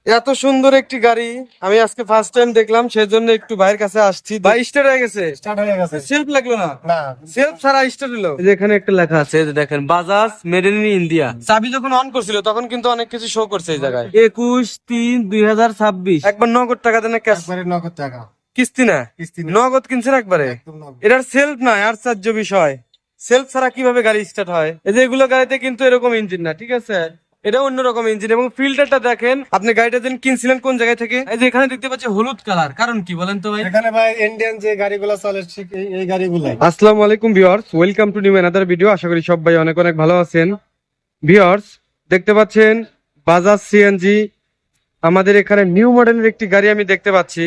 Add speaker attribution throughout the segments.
Speaker 1: এত সুন্দর একটি গাড়ি আমি আজকে ফার্স্ট টাইম দেখলাম, সেজন্য একটু ভাইয়ের কাছে আসছি। ভাই স্টার্ট হয়ে গেছে?
Speaker 2: স্টার্ট হয়ে গেছে।
Speaker 1: সেলফ লাগলো না?
Speaker 2: না,
Speaker 1: সেলফ ছাড়া স্টার্ট হলো। যেখানে একটা লেখা আছে, এই যে দেখেন, বাজাজ মেড ইন ইন্ডিয়া। চাবি যখন অন করছিল তখন কিন্তু অনেক কিছু শো করছে এই জায়গায়। 21/3/2026। একবার নগদ টাকা দেন না ক্যাশ?
Speaker 2: একবারে নগদ টাকা।
Speaker 1: কিস্তি না?
Speaker 2: কিস্তি না।
Speaker 1: নগদ কিনছেন একবারে?
Speaker 2: একদম নগদ।
Speaker 1: এটার সেলফ নাই, আশ্চর্য বিষয়। সেলফ ছাড়া কিভাবে গাড়ি স্টার্ট হয়? এই যে এগুলো গাড়িতে কিন্তু এরকম ইঞ্জিন না, ঠিক আছে? এটা অন্যরকম ইঞ্জিন। এবং ফিল্টারটা দেখেন। আপনি গাড়িটা যেন কিনছিলেন কোন জায়গায় থেকে? এই যে এখানে দেখতে পাচ্ছি হলুদ কালার, কারণ কি বলেন তো ভাই?
Speaker 2: এখানে ভাই ইন্ডিয়ান যে গাড়িগুলো চলে ঠিক এই গাড়িগুলাই।
Speaker 1: আসসালামু আলাইকুম viewers, welcome to new another video. আশা করি সবাই অনেক অনেক ভালো আছেন। ভিউয়ার্স, দেখতে পাচ্ছেন বাজাজ সিএনজি। আমাদের এখানে নিউ মডেলের একটি গাড়ি আমি দেখতে পাচ্ছি।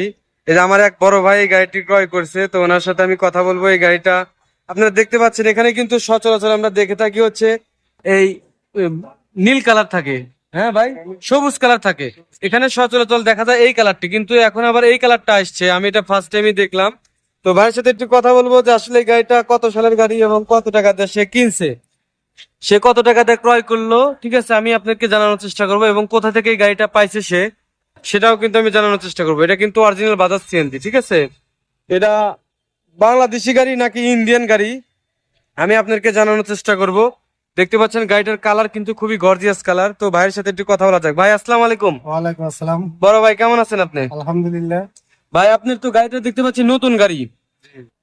Speaker 1: এই যে আমার এক বড় ভাই এই গাড়িটি ক্রয় করছে, তো ওনার সাথে আমি কথা বলবো। এই গাড়িটা আপনারা দেখতে পাচ্ছেন, এখানে কিন্তু সচরাচর আমরা দেখে থাকি হচ্ছে এই নীল কালার থাকে, হ্যাঁ ভাই, সবুজ কালার থাকে। এখানে সচরাচর দেখা যায় এই কালারটি, কিন্তু এখন আবার এই কালারটা আসছে। আমি এটা ফার্স্ট টাইমই দেখলাম। তো ভাইয়ের সাথে একটু কথা বলবো যে আসলে এই গাড়িটা কত সালের গাড়ি এবং কত টাকা দিয়ে সে কিনছে, সে কত টাকা দিয়ে ক্রয় করলো, ঠিক আছে? আমি আপনাকে জানানোর চেষ্টা করবো, এবং কোথা থেকে এই গাড়িটা পাইছে সে, সেটাও কিন্তু আমি জানানোর চেষ্টা করবো। এটা কিন্তু অরিজিনাল বাজাজ সিএনজি, ঠিক আছে? এটা বাংলাদেশি গাড়ি নাকি ইন্ডিয়ান গাড়ি আমি আপনাকে জানানোর চেষ্টা করব। দেখতে পাচ্ছেন গাড়িটার কালার কিন্তু খুবই গর্জিয়াস কালার। তো ভাইয়ের সাথে একটু কথা বলা যাক। ভাই আসসালামু আলাইকুম।
Speaker 2: ওয়ালাইকুম আসসালাম।
Speaker 1: বড় ভাই কেমন আছেন আপনি?
Speaker 2: আলহামদুলিল্লাহ।
Speaker 1: ভাই আপনার তো গাড়িটা দেখতে পাচ্ছি নতুন গাড়ি।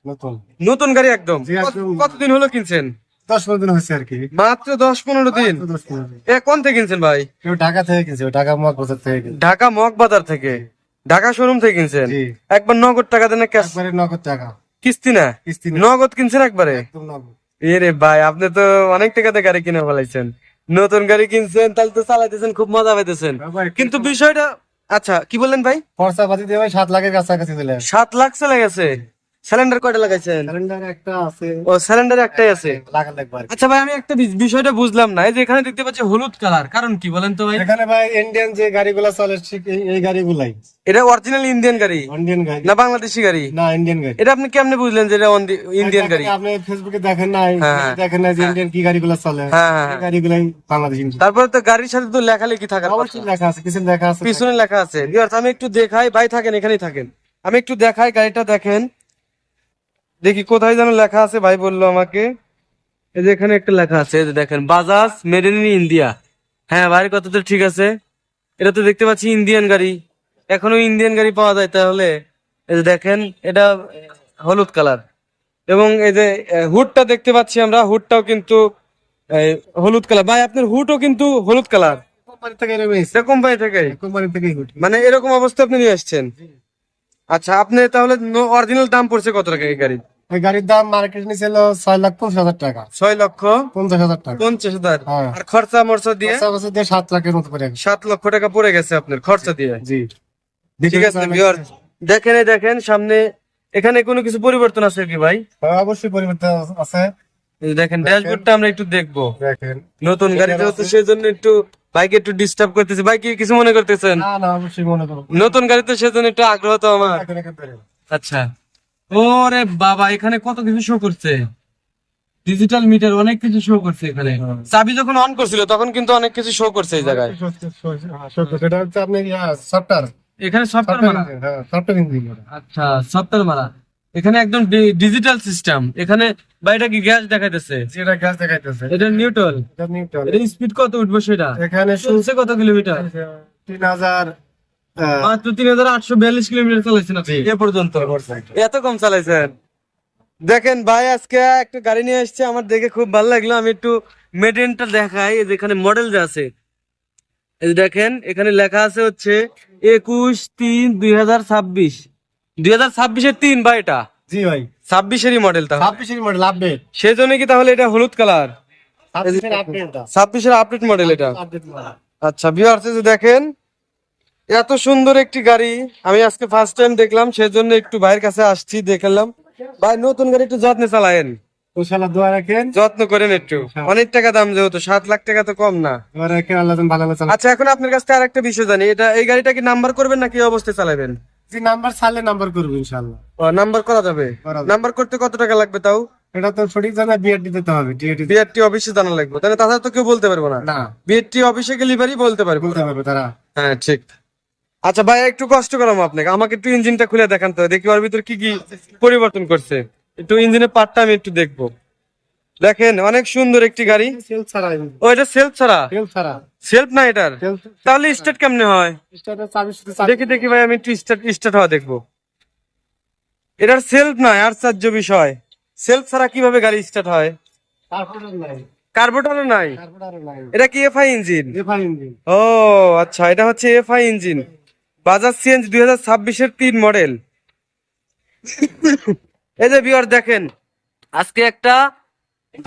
Speaker 2: নতুন।
Speaker 1: নতুন গাড়ি একদম।
Speaker 2: জি, একদম।
Speaker 1: কতদিন হলো কিনছেন?
Speaker 2: 10-15 দিন হয়েছে আর কি।
Speaker 1: মাত্র 10-15 দিন?
Speaker 2: 10-15 দিন।
Speaker 1: এ কোন থেকে কিনছেন ভাই?
Speaker 2: কেউ ঢাকা থেকে কিনছে, ঢাকা মগবাজার থেকে কিনছে।
Speaker 1: ঢাকা মগবাজার থেকে? ঢাকা শোরুম থেকে কিনছেন?
Speaker 2: জি।
Speaker 1: একবার নগদ টাকা দেন না ক্যাশ?
Speaker 2: একবারে নগদ টাকা।
Speaker 1: কিস্তি না?
Speaker 2: কিস্তি না।
Speaker 1: নগদ কিনছেন একবারে?
Speaker 2: একদম নগদ।
Speaker 1: এরে ভাই, আপনি তো অনেক টাকাতে গাড়ি কিনে ফেলাইছেন। নতুন গাড়ি কিনছেন, তাহলে তো চালাইতেছেন, খুব মজা পাইতেছেন।
Speaker 2: ভাই,
Speaker 1: কিন্তু বিষয়টা, আচ্ছা কি বললেন ভাই?
Speaker 2: খরচা পাতি দিয়ে ভাই 7 লাখের কাছাকাছি চলে আসে।
Speaker 1: 7 লাখ চলে গেছে। সিলিন্ডার কয়টা লাগাইছেন?
Speaker 2: ক্যালেন্ডার একটা আছে।
Speaker 1: ও, সিলিন্ডার একটাই আছে।
Speaker 2: লাগা লাগবে আর কি।
Speaker 1: আচ্ছা ভাই, আমি একটা বিষয়টা বুঝলাম না। এই যে এখানে দেখতে পাচ্ছি হলুদ কালার, কারণ কি বলেন তো ভাই?
Speaker 2: এখানে ভাই ইন্ডিয়ান যে গাড়িগুলো চলে ঠিক এই গাড়িগুলাই।
Speaker 1: এটা অরিজিনাল ইন্ডিয়ান গাড়ি
Speaker 2: ইন্ডিয়ান গাড়ি
Speaker 1: না বাংলাদেশি গাড়ি?
Speaker 2: না, ইন্ডিয়ান গাড়ি।
Speaker 1: এটা আপনি কেমনে বুঝলেন যে এটা ইন্ডিয়ান গাড়ি?
Speaker 2: আপনি ফেসবুকে দেখেন নাই,
Speaker 1: হ্যাঁ,
Speaker 2: দেখেন না যে
Speaker 1: হ্যাঁ।
Speaker 2: ইন্ডিয়ান কি গাড়িগুলো চলে,
Speaker 1: হ্যাঁ, হ্যাঁ,
Speaker 2: এই গাড়িগুলাই বাংলাদেশি।
Speaker 1: তারপরে তো গাড়ির সাথে তো লেখালেখি থাকার কথা।
Speaker 2: অবশ্যই লেখা আছে, কিছু লেখা আছে।
Speaker 1: পিছনে লেখা আছে। ভিউয়ার্স, আমি একটু দেখাই। ভাই থাকেন, এখানেই থাকেন। আমি একটু দেখাই গাড়িটা, দেখেন দেখি কোথায় যেন লেখা আছে। ভাই বললো আমাকে, এই যে এখানে একটা লেখা আছে, এই যে দেখেন, বাজাজ মেড ইন ইন্ডিয়া। হ্যাঁ ভাই, কথা তো ঠিক আছে। এটা তো দেখতে পাচ্ছি ইন্ডিয়ান গাড়ি। এখনো ইন্ডিয়ান গাড়ি পাওয়া যায় তাহলে? এই যে দেখেন, এটা হলুদ কালার। এবং এই যে হুডটা দেখতে পাচ্ছি আমরা, হুডটাও কিন্তু হলুদ কালার। ভাই আপনার হুডও কিন্তু হলুদ কালার?
Speaker 2: কোম্পানি থেকে নেমে এসেছে।
Speaker 1: এটা কোম্পানি থেকে?
Speaker 2: কোম্পানি থেকেই ঘুরছে।
Speaker 1: মানে এরকম অবস্থা আপনি নিয়ে আসছেন? আচ্ছা, আপনি তাহলে অরিজিনাল দাম পড়ছে কত টাকা এই গাড়ি?
Speaker 2: ওই গাড়ির দাম মার্কেট নিছিল 6,50,000 টাকা।
Speaker 1: 6,50,000
Speaker 2: টাকা।
Speaker 1: 50,000?
Speaker 2: হ্যাঁ।
Speaker 1: আর খরচা মরচা দিয়ে?
Speaker 2: খরচা বছর দিয়ে 7 লাখের মতো পড়ে গেছে।
Speaker 1: 7 লক্ষ টাকা পড়ে গেছে আপনার খরচা দিয়ে?
Speaker 2: জি।
Speaker 1: ঠিক আছে ভিউয়ার্স, দেখেন এই দেখেন সামনে, এখানে কোনো কিছু পরিবর্তন আছে কি ভাই?
Speaker 2: হ্যাঁ, অবশ্যই পরিবর্তন আছে।
Speaker 1: এই যে দেখেন, ড্যাশবোর্ডটা আমরা একটু দেখবো।
Speaker 2: দেখেন।
Speaker 1: নতুন গাড়ি যেহেতু সেজন্য একটু বাইকে একটু ডিস্টার্ব করতেছে। ভাই কি কিছু মনে করতেছেন?
Speaker 2: না না, অবশ্যই মনে করো।
Speaker 1: নতুন গাড়িতে সেজন্য একটু আগ্রহ তো আমার। আচ্ছা। ওরে বাবা, এখানে কত কিছু শো করছে। ডিজিটাল মিটার, অনেক কিছু শো করছে এখানে। চাবি যখন অন করছিল তখন কিন্তু অনেক কিছু শো করছে এই জায়গায়।
Speaker 2: সেটা হচ্ছে আপনি সফটওয়্যার।
Speaker 1: এখানে সফটওয়্যার মারা?
Speaker 2: হ্যাঁ, সফটওয়্যার ইঞ্জিন।
Speaker 1: আচ্ছা, সফটওয়্যার মারা। এখানে একদম ডিজিটাল সিস্টেম। এখানে বাইটা কি গ্যাস দেখাইতেছে?
Speaker 2: যেটা গ্যাস দেখাইতেছে।
Speaker 1: এটা নিউট্রাল।
Speaker 2: এটা নিউট্রাল।
Speaker 1: এটা স্পিড কত উঠবে সেটা?
Speaker 2: এখানে
Speaker 1: চলছে কত কিলোমিটার?
Speaker 2: 3,000।
Speaker 1: মাত্র 3,842 কিলোমিটার চালাইছেন আপনি এ পর্যন্ত? এত কম চালাইছেন? দেখেন ভাই, আজকে একটা গাড়ি নিয়ে আসছে, আমার দেখে খুব ভালো লাগলো। আমি একটু মেডেনটা দেখাই। যেখানে মডেল যে আছে, এই যে দেখেন, এখানে লেখা আছে হচ্ছে 21/3/2026। 2026-এর 3 ভাই এটা?
Speaker 2: জি ভাই।
Speaker 1: 26-এরই মডেল। তাহলে
Speaker 2: 26 মডেল আপডেট।
Speaker 1: সেজন্য কি তাহলে এটা হলুদ কালার?
Speaker 2: 26 আপডেট।
Speaker 1: 26-এর আপডেট মডেল এটা?
Speaker 2: Update model.
Speaker 1: আচ্ছা ভিউয়ার্স, এই যে দেখেন, এত সুন্দর একটি গাড়ি আমি আজকে ফার্স্ট টাইম দেখলাম, সেজন্য একটু ভাইয়ের কাছে আসছি, দেখলাম। ভাই নতুন গাড়ি একটু যত্নে চালায়েন,
Speaker 2: ইনশাআল্লাহ দোয়া রাখেন।
Speaker 1: যত্ন করেন একটু। অনেক টাকা দাম, যেহেতু 7 লাখ টাকা তো কম না।
Speaker 2: দোয়া রাখেন, আল্লাহ যেন ভালো ভালো চালান।
Speaker 1: আচ্ছা, এখন আপনার কাছ থেকে আরেকটা বিষয় জানি, এই গাড়িটা কি নাম্বার করবেন নাকি এই অবস্থায় চালাবেন?
Speaker 2: যে নাম্বার ছাড়লে নাম্বার করবো ইনশাআল্লাহ।
Speaker 1: নাম্বার করা যাবে?
Speaker 2: করা যাবে।
Speaker 1: নাম্বার করতে কত টাকা লাগবে তাও?
Speaker 2: এটা তো সঠিক জানা বিআরটি দিতে হবে, ডিএটি
Speaker 1: বিআরটি অফিসে জানা লাগবে, তাহলে তাছাড়া তো কেউ বলতে পারবো না?
Speaker 2: না,
Speaker 1: বিআরটি অফিসে গেলে বাড়ি বলতে পারবো।
Speaker 2: বলতে পারবে তারা।
Speaker 1: হ্যাঁ ঠিক। আচ্ছা ভাই একটু কষ্ট করাম আপনাকে, আমাকে একটু ইঞ্জিনটা খুলে দেখান তো, দেখি ওর ভিতর কি কি পরিবর্তন করছে। একটু ইঞ্জিনের পার্টটা আমি একটু দেখবো। দেখেন অনেক সুন্দর একটি গাড়ি।
Speaker 2: সেল ছাড়া
Speaker 1: ও এটা সেলফ ছাড়া?
Speaker 2: সেল ছাড়া
Speaker 1: সেলফ না এটার? তাহলে স্টার্ট কেমনে হয়?
Speaker 2: স্টার্টার চাবি শুধু
Speaker 1: দেখি দেখি ভাই, আমি একটু স্টার্ট হওয়া দেখবো। এটার সেলফ নয়, আশ্চর্য বিষয়, সেলফ ছাড়া কিভাবে গাড়ি স্টার্ট হয়?
Speaker 2: কার্বোরেটর নাই,
Speaker 1: কার্বোরেটর নাই?
Speaker 2: কার্বোরেটর নাই,
Speaker 1: এটা কি এফআই ইঞ্জিন?
Speaker 2: FI engine.
Speaker 1: ও আচ্ছা, এটা হচ্ছে এফআই ইঞ্জিন, বাজাজ সিএনজি 2026-এর 3 মডেল। এই যে ভিউয়ার দেখেন, আজকে একটা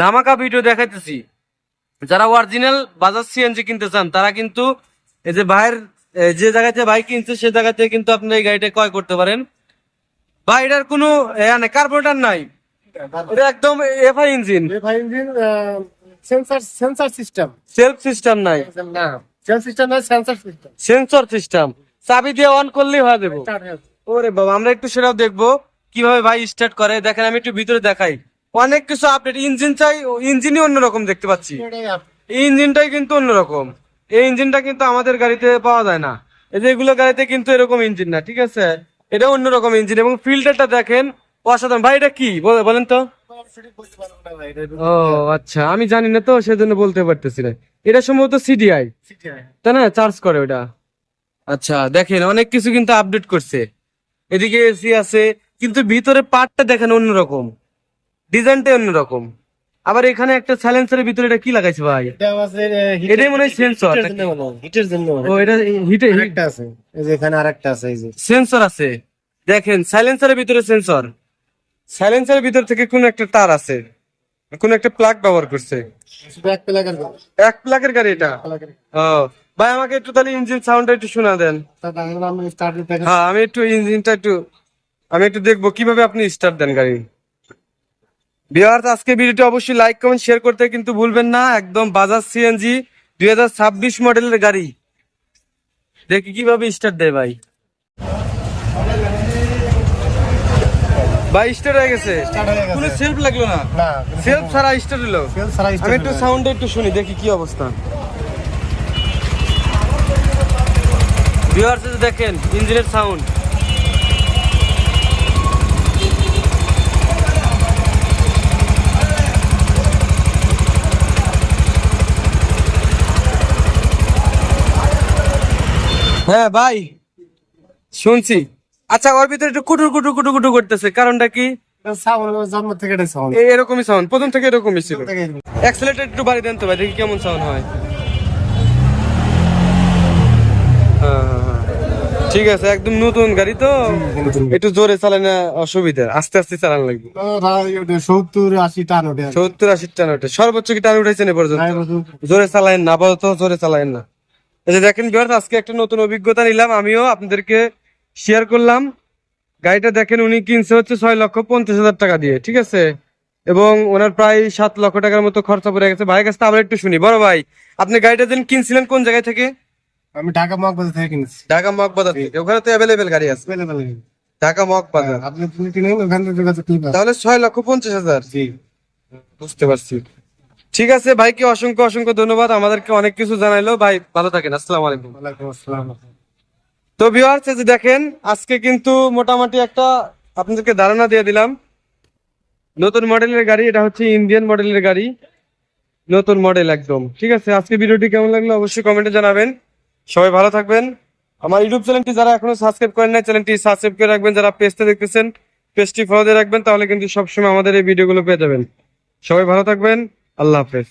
Speaker 1: ধামাকা ভিডিও দেখাইতেছি। যারা অরিজিনাল বাজাজ সিএনজি কিনতে চান তারা কিন্তু এই যে ভাইয়ের যে জায়গাতে বাইক কিনছে সে জায়গাতে কিন্তু আপনি এই গাড়িটা ক্রয় করতে পারেন। ভাই এটার কোনো কার্বোরেটর নাই, এটা একদম FI engine.
Speaker 2: FI engine, sensor system.
Speaker 1: Self system নাই?
Speaker 2: না, সেল সিস্টেম না, সেন্সর সিস্টেম।
Speaker 1: সেন্সর সিস্টেম, চাবি দিয়ে অন করলেই হয়ে যাবে। ওরে বাবা, আমরা একটু সেটাও দেখবো কিভাবে ভাই স্টার্ট করে। দেখেন আমি একটু ভিতরে দেখাই, অনেক কিছু আপডেট। ইঞ্জিন চাই, ইঞ্জিনই অন্যরকম দেখতে পাচ্ছি, এই ইঞ্জিনটাই কিন্তু অন্যরকম। এই ইঞ্জিনটা কিন্তু আমাদের গাড়িতে পাওয়া যায় না, এই যে এগুলো গাড়িতে কিন্তু এরকম ইঞ্জিন না, ঠিক আছে? এটা অন্যরকম ইঞ্জিন এবং ফিল্টারটা দেখেন অসাধারণ। ভাই এটা কি বলেন তো? ও আচ্ছা, আমি জানি না তো সেজন্য বলতে পারতেছি না। এটা সম্ভবত সিডিআই, তাই না? চার্জ করে ওটা। আচ্ছা দেখেন অনেক কিছু কিন্তু আপডেট করছে। এদিকে এসি আছে, কিন্তু ভিতরে পার্টটা দেখেন অন্যরকম, ডিজাইনটা অন্যরকম। আবার এখানে একটা সাইলেন্সারের ভিতরে এটা কি লাগাইছে ভাই? এটাই মনে হয় সেন্সর।
Speaker 2: হিটের জন্য।
Speaker 1: ও এটা হিটে
Speaker 2: আরেকটা আছে, এই যে এখানে আরেকটা আছে, এই যে
Speaker 1: সেন্সর আছে। দেখেন সাইলেন্সারের ভিতরে সেন্সর, সাইলেন্সারের ভিতর থেকে কোন একটা তার আছে, কোন একটা প্লাগ ব্যবহার করছে।
Speaker 2: ব্যাক প্লাগের জন্য।
Speaker 1: এক প্লাগের গাড়ি এটা? ও ভাই আমাকে একটু তাহলে ইঞ্জিন সাউন্ডটা একটু শোনা দেন।
Speaker 2: আমি স্টার্ট দিতে
Speaker 1: হ্যাঁ আমি একটু ইঞ্জিনটা আমি একটু দেখবো কিভাবে আপনি স্টার্ট দেন গাড়ি। ভিউয়ার্স আজকে ভিডিওটি অবশ্যই লাইক কমেন্ট শেয়ার করতে কিন্তু ভুলবেন না। একদম বাজাজ সিএনজি 2026 মডেলের গাড়ি, দেখি কিভাবে স্টার্ট দেয় ভাই। ভাই স্টার্ট হয়ে গেছে,
Speaker 2: স্টার্ট হয়ে গেছে।
Speaker 1: কোনো সেলফ লাগলো না?
Speaker 2: না,
Speaker 1: সেলফ ছাড়া স্টার্ট হলো।
Speaker 2: সেল ছাড়া
Speaker 1: আমি
Speaker 2: স্টার্ট
Speaker 1: একটু সাউন্ডটা একটু শুনি, দেখি কি অবস্থা। ভিউয়ার্স দেখেন ইঞ্জিনের সাউন্ড, হ্যাঁ ভাই শুনছি। আচ্ছা ওর ভিতরে একটু কুটুর কুটুর কুটু কুটু করতেছে, কারণটা কি?
Speaker 2: সাউন্ড জন্ম থেকে এটা সাউন্ড।
Speaker 1: এরকমই সাউন্ড, প্রথম থেকে এরকমই ছিল। অ্যাক্সেলেরেটর একটু বাড়ি দেন তো ভাই, দেখি কেমন সাউন্ড হয়। হ্যাঁ, ঠিক আছে, একদম নতুন গাড়ি তো একটু জোরে চালানো অসুবিধা, আস্তে আস্তে চালানো লাগবে।
Speaker 2: 70-80 টান ওঠে।
Speaker 1: 70-80 টান ওঠে, সর্বোচ্চ কি টান উঠেছেন এ পর্যন্ত? জোরে চালায়েন না, আপাতত জোরে চালায়েন না। এই যে দেখেন ভিউয়ার্স আজকে একটা নতুন অভিজ্ঞতা নিলাম, আমিও আপনাদেরকে শেয়ার করলাম। গাড়িটা দেখেন উনি কিনছে হচ্ছে 6,50,000 টাকা দিয়ে, ঠিক আছে? এবং ওনার প্রায় 7 লক্ষ টাকার মতো খরচা পড়ে গেছে। ভাইয়ের কাছে আবার একটু শুনি, বড় ভাই আপনি গাড়িটা যেন কিনছিলেন কোন জায়গায় থেকে?
Speaker 2: আমি ঢাকা মগবাজার থেকে কিনেছি।
Speaker 1: ঢাকা মগবাজার থেকে? ওখানে তো অ্যাভেলেবেল গাড়ি আছে। ঢাকা মগবাজার,
Speaker 2: আপনি যদি কিনেন ওখান থেকে যোগাযোগ করবেন।
Speaker 1: তাহলে 6,50,000।
Speaker 2: জি,
Speaker 1: বুঝতে পারছি। ঠিক আছে ভাইকে অসংখ্য অসংখ্য ধন্যবাদ, আমাদেরকে অনেক কিছু জানাইলো। ভাই ভালো থাকেন, আসসালামু আলাইকুম।
Speaker 2: ওয়ালাইকুম আসসালাম।
Speaker 1: তো ভিউয়ার্স এই যে দেখেন আজকে কিন্তু মোটামুটি একটা আপনাদেরকে ধারণা দিয়ে দিলাম। নতুন মডেলের গাড়ি, এটা হচ্ছে ইন্ডিয়ান মডেলের গাড়ি, নতুন মডেল একদম, ঠিক আছে? আজকে ভিডিওটি কেমন লাগলো অবশ্যই কমেন্টে জানাবেন। সবাই ভালো থাকবেন। আমার ইউটিউব চ্যানেলটি যারা এখনো সাবস্ক্রাইব করেন নাই, চ্যানেলটি সাবস্ক্রাইব করে রাখবেন। যারা পেজটা দেখতেছেন পেজটি ফলো দিয়ে রাখবেন, তাহলে কিন্তু সবসময় আমাদের এই ভিডিওগুলো পেয়ে যাবেন। সবাই ভালো থাকবেন, আল্লাহ হাফেজ।